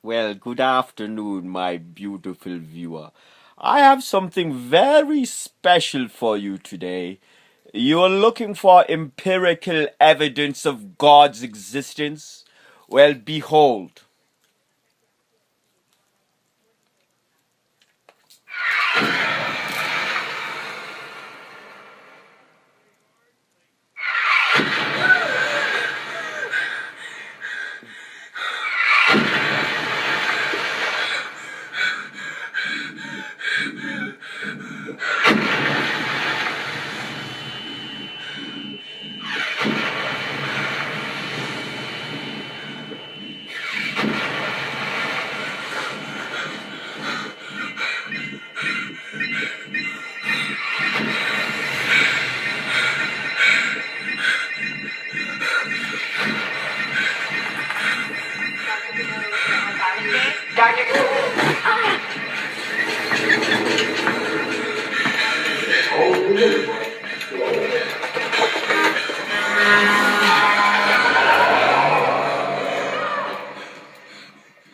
Well, good afternoon, my beautiful viewer. I have something very special for you today. You are looking for empirical evidence of God's existence? Well, behold.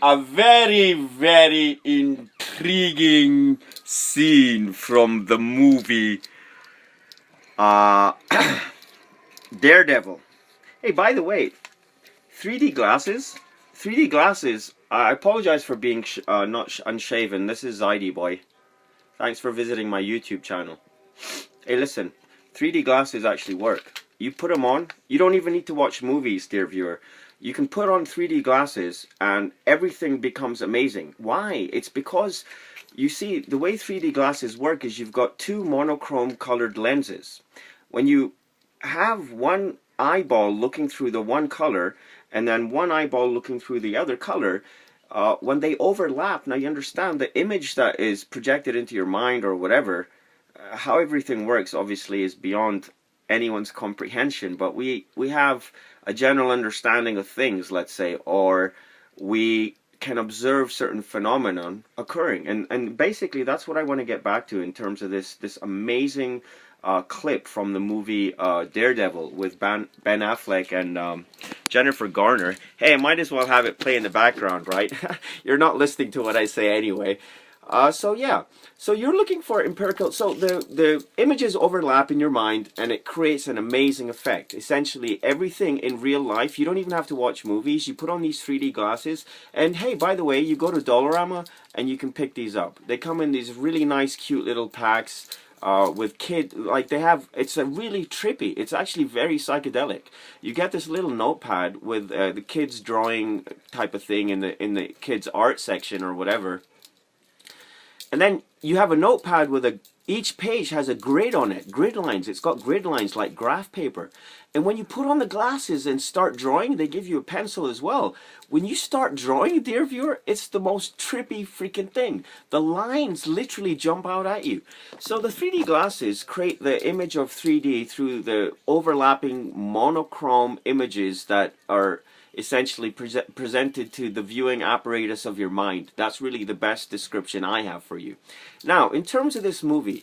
A very, very intriguing scene from the movie Daredevil. Hey, by the way, 3D glasses. 3D glasses. I apologize for being not unshaven. This is zAiDiBoy. Thanks for visiting my YouTube channel. Hey, listen. 3D glasses actually work. You put them on. You don't even need to watch movies, dear viewer. You can put on 3D glasses and everything becomes amazing. Why? It's because, you see, the way 3D glasses work is you've got two monochrome colored lenses. When you have one eyeball looking through the one color and then one eyeball looking through the other color, when they overlap, now you understand the image that is projected into your mind or whatever, how everything works obviously is beyond anyone's comprehension, but we have a general understanding of things, let's say, or we can observe certain phenomenon occurring, and basically that's what I want to get back to in terms of this amazing clip from the movie Daredevil with Ben Affleck and Jennifer Garner. Hey, I might as well have it play in the background, right? You're not listening to what I say anyway. So yeah, so you're looking for empirical, so the images overlap in your mind and it creates an amazing effect. Essentially everything in real life, you don't even have to watch movies, you put on these 3D glasses, and hey, by the way, you go to Dollarama and you can pick these up. They come in these really nice cute little packs with like they have, it's a really trippy, it's actually very psychedelic. You get this little notepad with the kids drawing type of thing in the kids art section or whatever. And then you have a notepad with each page has a grid on it, grid lines. It's got grid lines like graph paper. And when you put on the glasses and start drawing, they give you a pencil as well. When you start drawing, dear viewer, it's the most trippy freaking thing. The lines literally jump out at you. So the 3D glasses create the image of 3D through the overlapping monochrome images that are essentially presented to the viewing apparatus of your mind. That's really the best description I have for you. Now, in terms of this movie,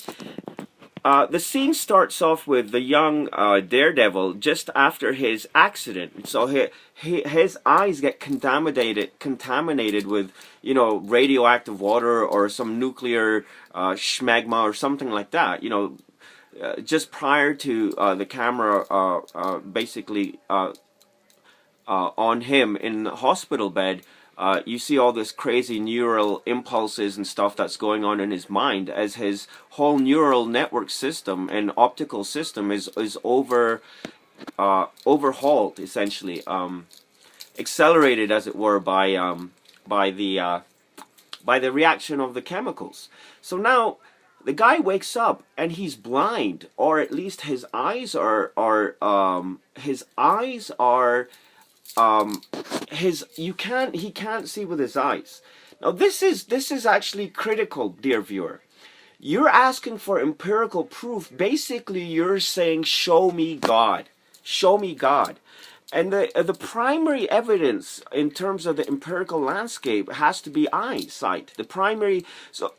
the scene starts off with the young Daredevil just after his accident. So his eyes get contaminated with, you know, radioactive water or some nuclear schmegma or something like that. You know, just prior to the camera basically on him in the hospital bed, you see all this crazy neural impulses and stuff that's going on in his mind as his whole neural network system and optical system is overhauled, essentially, accelerated, as it were, by the reaction of the chemicals. So now the guy wakes up and he's blind, or at least his eyes are he can't see with his eyes. Now this is actually critical, dear viewer. You're asking for empirical proof. Basically you're saying, show me God. Show me God. And the primary evidence in terms of the empirical landscape has to be eyesight. The primary, so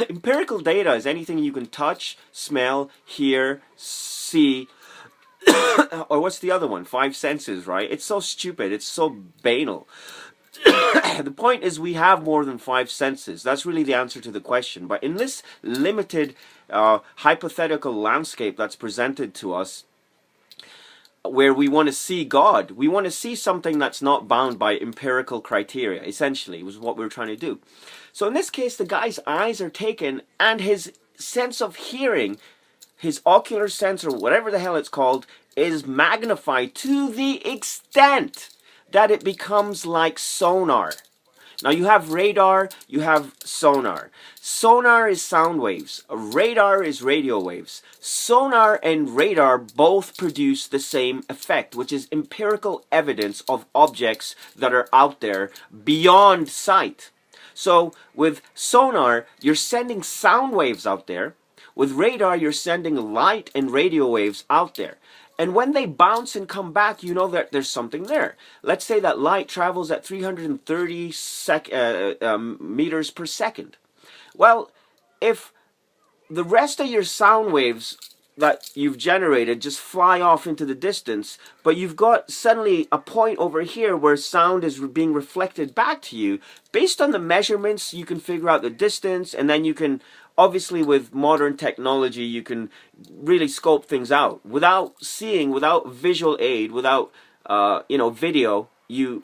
empirical data is anything you can touch, smell, hear, see, or what's the other one? Five senses, right? It's so stupid. It's so banal. The point is we have more than 5 senses. That's really the answer to the question. But in this limited hypothetical landscape that's presented to us, where we want to see God, we want to see something that's not bound by empirical criteria, essentially, was what we're trying to do. So in this case, the guy's eyes are taken, and his sense of hearing, his ocular sense, or whatever the hell it's called, is magnified to the extent that it becomes like sonar. Now you have radar, you have sonar. Sonar is sound waves. Radar is radio waves. Sonar and radar both produce the same effect, which is empirical evidence of objects that are out there beyond sight. So with sonar, you're sending sound waves out there. With radar, you're sending light and radio waves out there. And when they bounce and come back, you know that there's something there. Let's say that light travels at 330 meters per second. Well, if the rest of your sound waves that you've generated just fly off into the distance, but you've got suddenly a point over here where sound is being reflected back to you, based on the measurements, you can figure out the distance, and then you can, obviously with modern technology, you can really scope things out. Without seeing, without visual aid, without video, you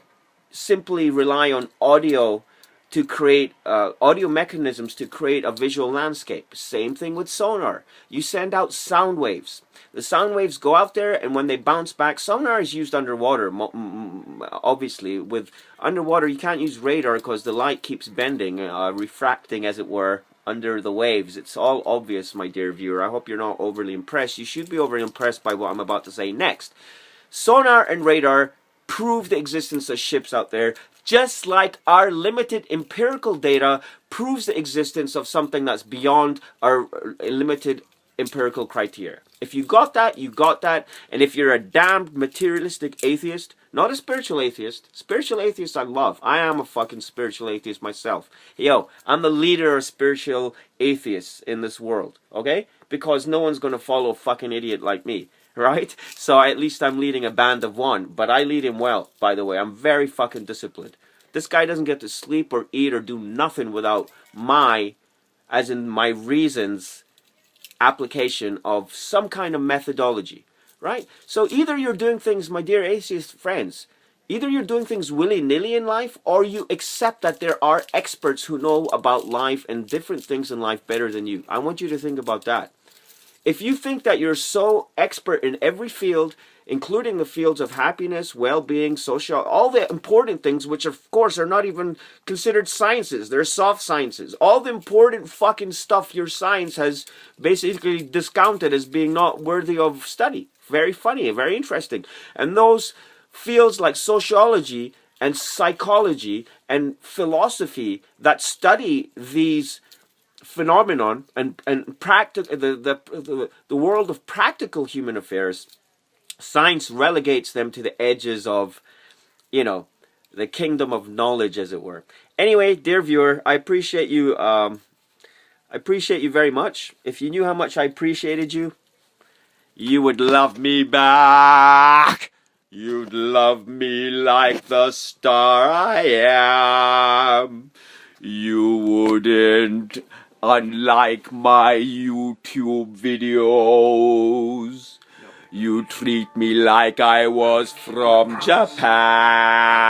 simply rely on audio to create audio mechanisms to create a visual landscape. Same thing with sonar. You send out sound waves. The sound waves go out there, and when they bounce back, sonar is used underwater. Obviously, with underwater, you can't use radar because the light keeps bending, refracting, as it were, under the waves. It's all obvious, my dear viewer. I hope you're not overly impressed. You should be overly impressed by what I'm about to say next. Sonar and radar prove the existence of ships out there, just like our limited empirical data proves the existence of something that's beyond our limited empirical criteria. If you got that, you got that. And if you're a damned materialistic atheist, not a spiritual atheist I love. I am a fucking spiritual atheist myself. Yo, I'm the leader of spiritual atheists in this world, okay? Because no one's gonna follow a fucking idiot like me. Right? So at least I'm leading a band of one. But I lead him well, by the way. I'm very fucking disciplined. This guy doesn't get to sleep or eat or do nothing without my, as in my reasons, application of some kind of methodology. Right? So either you're doing things, my dear atheist friends, either you're doing things willy-nilly in life, or you accept that there are experts who know about life and different things in life better than you. I want you to think about that. If you think that you're so expert in every field, including the fields of happiness, well-being, social, all the important things, which of course are not even considered sciences, they're soft sciences. All the important fucking stuff your science has basically discounted as being not worthy of study. Very funny, very interesting. And those fields like sociology and psychology and philosophy that study these phenomenon and the world of practical human affairs, science relegates them to the edges of, the kingdom of knowledge, as it were. Anyway, dear viewer, I appreciate you. I appreciate you very much. If you knew how much I appreciated you, you would love me back. You'd love me like the star I am. You wouldn't. Unlike my YouTube videos, you treat me like I was from Japan.